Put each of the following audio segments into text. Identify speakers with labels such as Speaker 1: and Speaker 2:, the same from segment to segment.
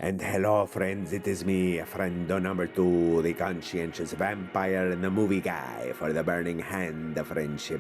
Speaker 1: And hello, friends, it is me, Friendo #2, the conscientious vampire and the movie guy for the burning hand of friendship.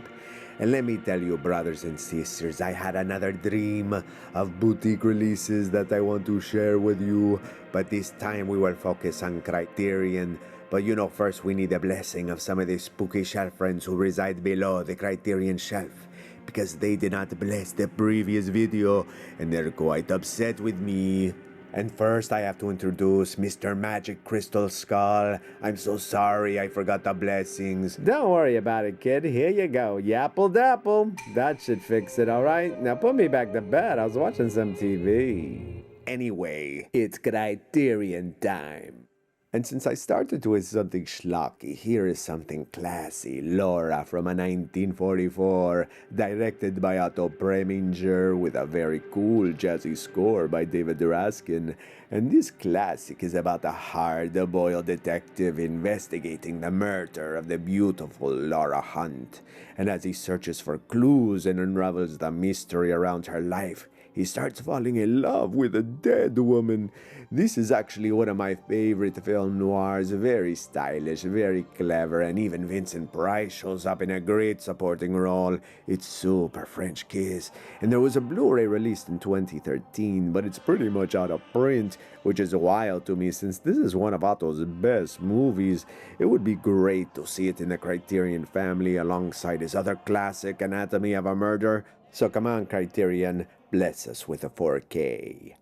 Speaker 1: And let me tell you, brothers and sisters, I had another dream of boutique releases that I want to share with you, but this time we will focus on Criterion. But first we need the blessing of some of the spooky shelf friends who reside below the Criterion shelf, because they did not bless the previous video, and they're quite upset with me. And first, I have to introduce Mr. Magic Crystal Skull. I'm so sorry, I forgot the blessings.
Speaker 2: Don't worry about it, kid. Here you go. Yapple dapple. That should fix it, alright? Now put me back to bed. I was watching some TV.
Speaker 1: Anyway, it's Criterion time. And since I started with something schlocky, here is something classy. Laura from a 1944, directed by Otto Preminger, with a very cool jazzy score by David Raskin. And this classic is about a hard-boiled detective investigating the murder of the beautiful Laura Hunt. And as he searches for clues and unravels the mystery around her life, he starts falling in love with a dead woman. This is actually one of my favorite film noirs. Very stylish, very clever, and even Vincent Price shows up in a great supporting role. It's super French kiss. And there was a Blu-ray released in 2013, but it's pretty much out of print, which is wild to me since this is one of Otto's best movies. It would be great to see it in the Criterion family alongside his other classic, Anatomy of a Murder. So come on, Criterion, bless us with a 4K.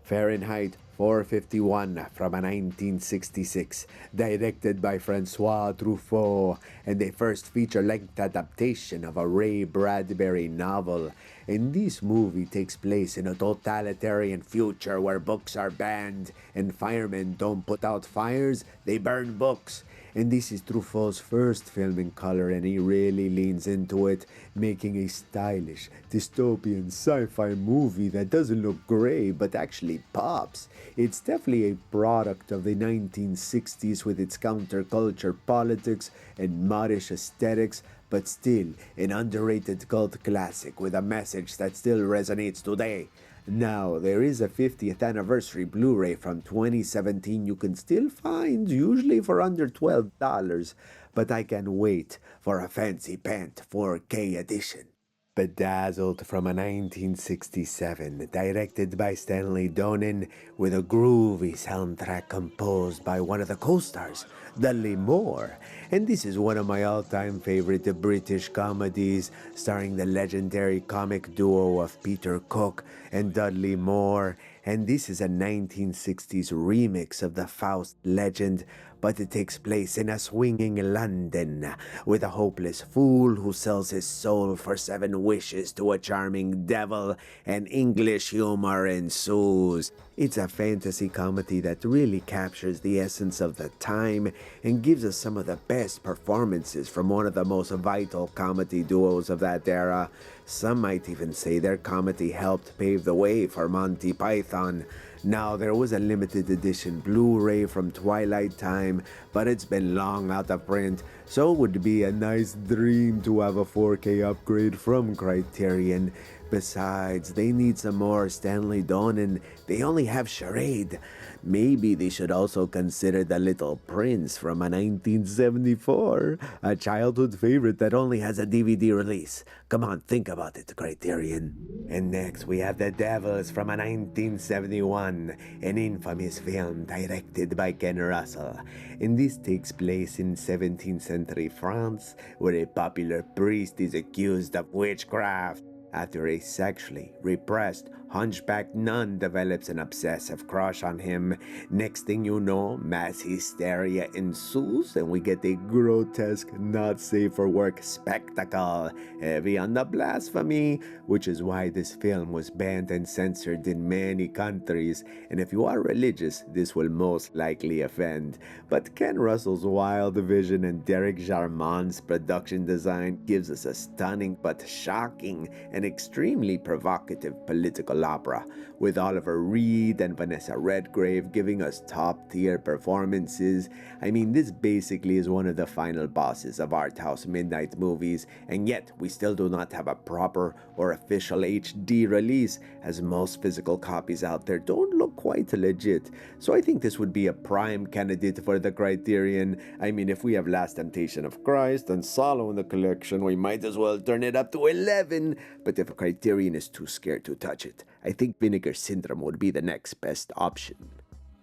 Speaker 1: Fahrenheit 451 from a 1966, directed by Francois Truffaut, and a first feature-length adaptation of a Ray Bradbury novel. And this movie takes place in a totalitarian future where books are banned and firemen don't put out fires, they burn books. And this is Truffaut's first film in color, and he really leans into it, making a stylish, dystopian sci-fi movie that doesn't look great but actually pops. It's definitely a product of the 1960s with its counterculture politics and modish aesthetics, but still an underrated cult classic with a message that still resonates today. Now, there is a 50th anniversary Blu-ray from 2017 you can still find, usually for under $12, but I can wait for a fancy pant 4K edition. Bedazzled from a 1967, directed by Stanley Donen, with a groovy soundtrack composed by one of the co-stars, Dudley Moore. And this is one of my all-time favorite British comedies, starring the legendary comic duo of Peter Cook and Dudley Moore. And this is a 1960s remix of the Faust legend, but it takes place in a swinging London with a hopeless fool who sells his soul for 7 wishes to a charming devil, and English humor ensues. It's a fantasy comedy that really captures the essence of the time and gives us some of the best performances from one of the most vital comedy duos of that era. Some might even say their comedy helped pave the way for Monty Python. Now, there was a limited edition Blu-ray from Twilight Time, but it's been long out of print, so it would be a nice dream to have a 4K upgrade from Criterion. Besides, they need some more Stanley Donen. They only have Charade. Maybe they should also consider The Little Prince from a 1974, a childhood favorite that only has a DVD release. Come on, think about it, Criterion. And next, we have The Devils from a 1971, an infamous film directed by Ken Russell. And this takes place in 17th century France, where a popular priest is accused of witchcraft. After a sexually repressed hunchback nun develops an obsessive crush on him, next thing you know, mass hysteria ensues and we get a grotesque, not safe for work spectacle, heavy on the blasphemy, which is why this film was banned and censored in many countries. And if you are religious, this will most likely offend. But Ken Russell's wild vision and Derek Jarman's production design gives us a stunning but shocking and extremely provocative political musical opera, with Oliver Reed and Vanessa Redgrave giving us top-tier performances. I mean, this basically is one of the final bosses of art house midnight movies, and yet we still do not have a proper or official HD release, as most physical copies out there don't look quite legit. So I think this would be a prime candidate for the Criterion. I mean, if we have Last Temptation of Christ and Solo in the collection, we might as well turn it up to 11. But if a Criterion is too scared to touch it, I think Vinegar Syndrome would be the next best option.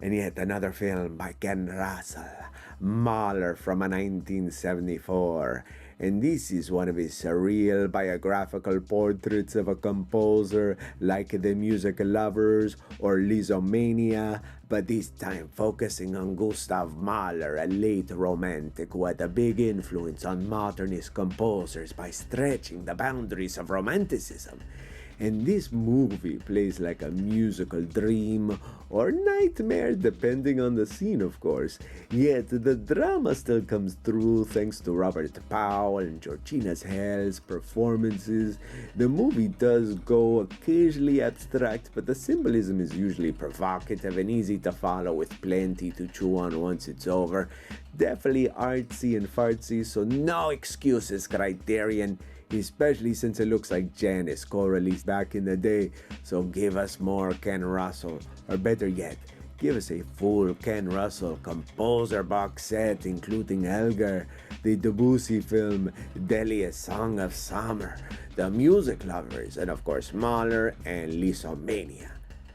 Speaker 1: And yet another film by Ken Russell, Mahler from a 1974. And this is one of his surreal biographical portraits of a composer like The Music Lovers or Lizomania, but this time focusing on Gustav Mahler, a late romantic who had a big influence on modernist composers by stretching the boundaries of romanticism. And this movie plays like a musical dream or nightmare, depending on the scene, of course. Yet the drama still comes through thanks to Robert Powell and Georgina Hell's performances. The movie does go occasionally abstract, but the symbolism is usually provocative and easy to follow, with plenty to chew on once it's over. Definitely artsy and fartsy, so no excuses, Criterion. Especially since it looks like Janis co-released back in the day. So give us more Ken Russell, or better yet, give us a full Ken Russell composer box set including Elgar, the Debussy film Delhi, A Song of Summer, The Music Lovers, and of course Mahler and Lysomania.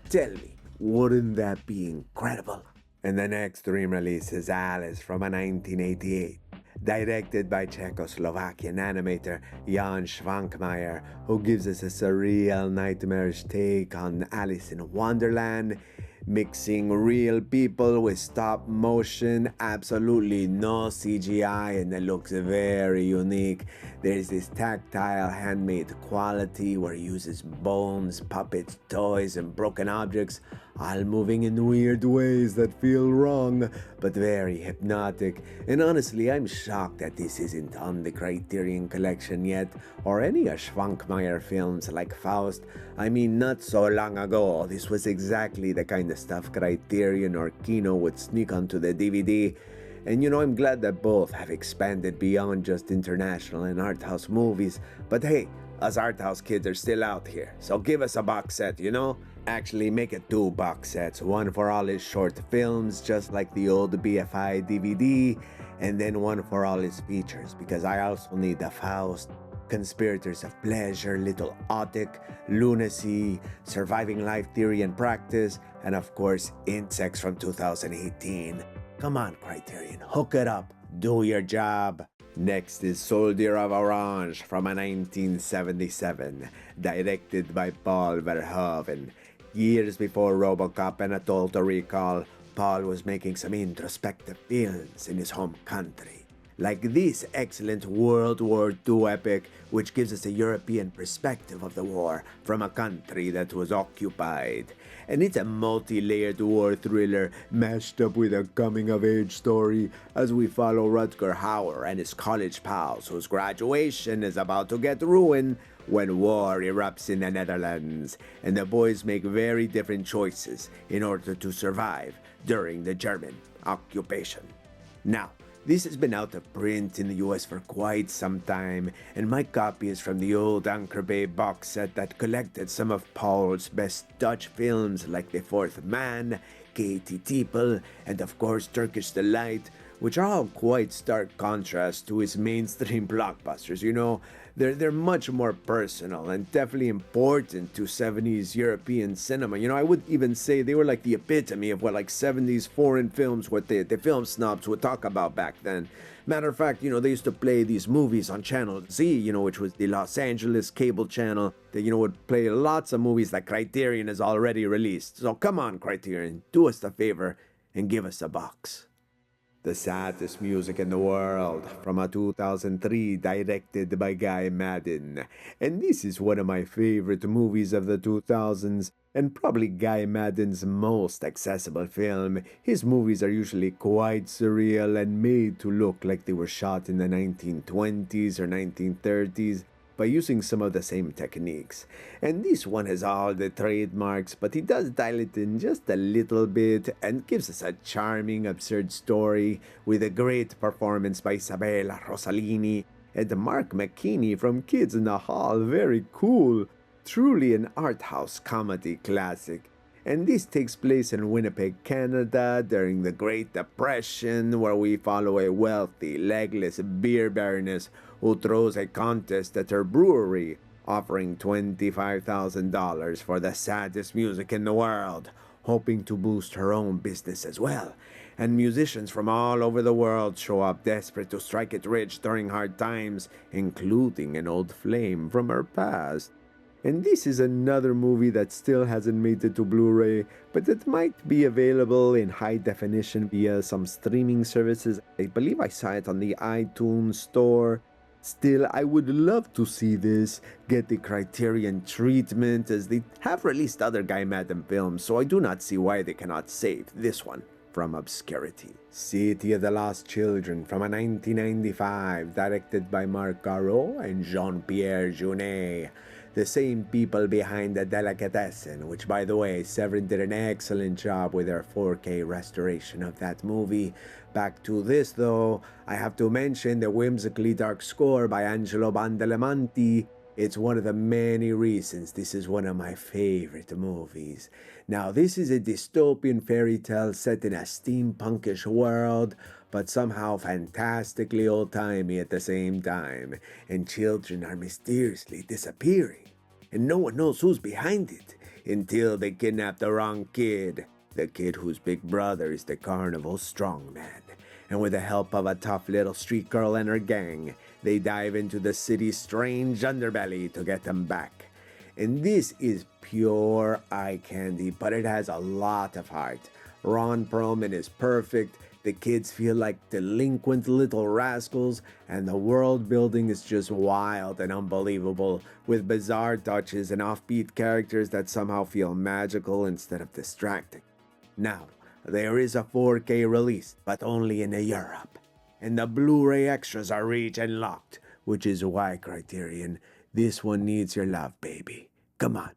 Speaker 1: Tell me, wouldn't that be incredible? And the next dream release is Alice from a 1988. Directed by Czechoslovakian animator Jan Schwankmajer, who gives us a surreal, nightmarish take on Alice in Wonderland, mixing real people with stop motion, absolutely no CGI, and it looks very unique. There's this tactile, handmade quality where it uses bones, puppets, toys, and broken objects, all moving in weird ways that feel wrong, but very hypnotic. And honestly, I'm shocked that this isn't on the Criterion collection yet, or any of Schwankmajer films like Faust. I mean, not so long ago, this was exactly the kind of stuff Criterion or Kino would sneak onto the DVD. And you know, I'm glad that both have expanded beyond just international and art house movies. But hey, us art house kids are still out here, so give us a box set, you know? Actually, make it 2 box sets, one for all his short films, just like the old BFI DVD, and then one for all his features, because I also need the Faust, Conspirators of Pleasure, Little Otic, Lunacy, Surviving Life Theory and Practice, and of course, Insects from 2018. Come on, Criterion, hook it up, do your job. Next is Soldier of Orange from a 1977, directed by Paul Verhoeven. Years before RoboCop and A Total Recall, Paul was making some introspective films in his home country, like this excellent World War II epic, which gives us a European perspective of the war from a country that was occupied. And it's a multi-layered war thriller mashed up with a coming-of-age story as we follow Rutger Hauer and his college pals whose graduation is about to get ruined when war erupts in the Netherlands, and the boys make very different choices in order to survive during the German occupation. Now, this has been out of print in the US for quite some time, and my copy is from the old Anchor Bay box set that collected some of Paul's best Dutch films like The Fourth Man, Katie Teeple, and of course Turkish Delight, which are all quite stark contrast to his mainstream blockbusters. You know, they're much more personal and definitely important to 70s European cinema. You know, I would even say they were like the epitome of what like 70s foreign films, what the film snobs would talk about back then. Matter of fact, you know, they used to play these movies on Channel Z, you know, which was the Los Angeles cable channel that, you know, would play lots of movies that Criterion has already released. So come on, Criterion, do us the favor and give us a box. The Saddest Music in the World from a 2003, directed by Guy Maddin. And this is one of my favorite movies of the 2000s, and probably Guy Maddin's most accessible film. His movies are usually quite surreal and made to look like they were shot in the 1920s or 1930s. by using some of the same techniques. And this one has all the trademarks, but he does dial it in just a little bit and gives us a charming, absurd story with a great performance by Isabella Rossellini and Mark McKinney from Kids in the Hall. Very cool. Truly an art house comedy classic. And this takes place in Winnipeg, Canada during the Great Depression, where we follow a wealthy, legless beer baroness who throws a contest at her brewery, offering $25,000 for the saddest music in the world, hoping to boost her own business as well. And musicians from all over the world show up desperate to strike it rich during hard times, including an old flame from her past. And this is another movie that still hasn't made it to Blu-ray, but it might be available in high definition via some streaming services. I believe I saw it on the iTunes store. Still, I would love to see this get the Criterion treatment, as they have released other Guy Madden films, so I do not see why they cannot save this one from obscurity. City of the Lost Children from a 1995, directed by Marc Garreau and Jean-Pierre Jeunet, the same people behind The Delicatessen, which, by the way, Severin did an excellent job with their 4K restoration of that movie. Back to this, though, I have to mention the whimsically dark score by Angelo Badalamenti. It's one of the many reasons this is one of my favorite movies. Now, this is a dystopian fairy tale set in a steampunkish world, but somehow fantastically old-timey at the same time, and children are mysteriously disappearing, and no one knows who's behind it, until they kidnap the wrong kid, the kid whose big brother is the carnival strongman. And with the help of a tough little street girl and her gang, they dive into the city's strange underbelly to get them back. And this is pure eye candy, but it has a lot of heart. Ron Perlman is perfect, the kids feel like delinquent little rascals, and the world building is just wild and unbelievable, with bizarre touches and offbeat characters that somehow feel magical instead of distracting. Now, there is a 4K release, but only in Europe, and the Blu-ray extras are region locked, which is why, Criterion, this one needs your love, baby. Come on.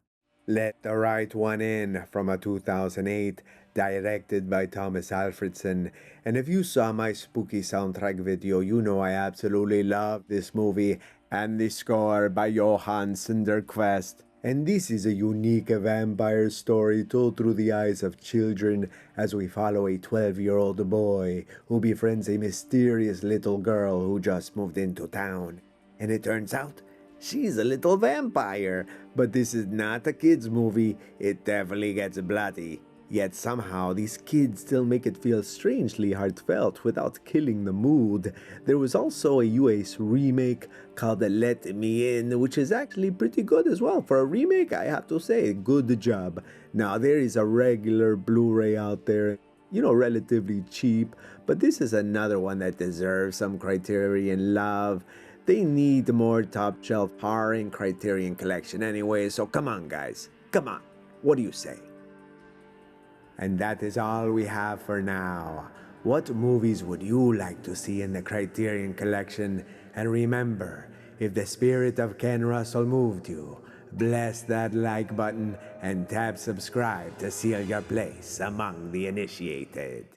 Speaker 1: Let the Right One In from a 2008, directed by Thomas Alfredson. And if you saw my spooky soundtrack video, you know I absolutely love this movie and the score by Johann Sunderquist. And this is a unique vampire story told through the eyes of children as we follow a 12-year-old boy who befriends a mysterious little girl who just moved into town. And it turns out she's a little vampire. But this is not a kid's movie, it definitely gets bloody. Yet somehow these kids still make it feel strangely heartfelt without killing the mood. There was also a US remake called Let Me In, which is actually pretty good as well. For a remake, I have to say, good job. Now there is a regular Blu-ray out there, relatively cheap, but this is another one that deserves some Criterion love. They need more top-shelf horror in Criterion collection anyway, so come on guys, come on, what do you say? And that is all we have for now. What movies would you like to see in the Criterion collection? And remember, if the spirit of Ken Russell moved you, bless that like button and tap subscribe to seal your place among the initiated.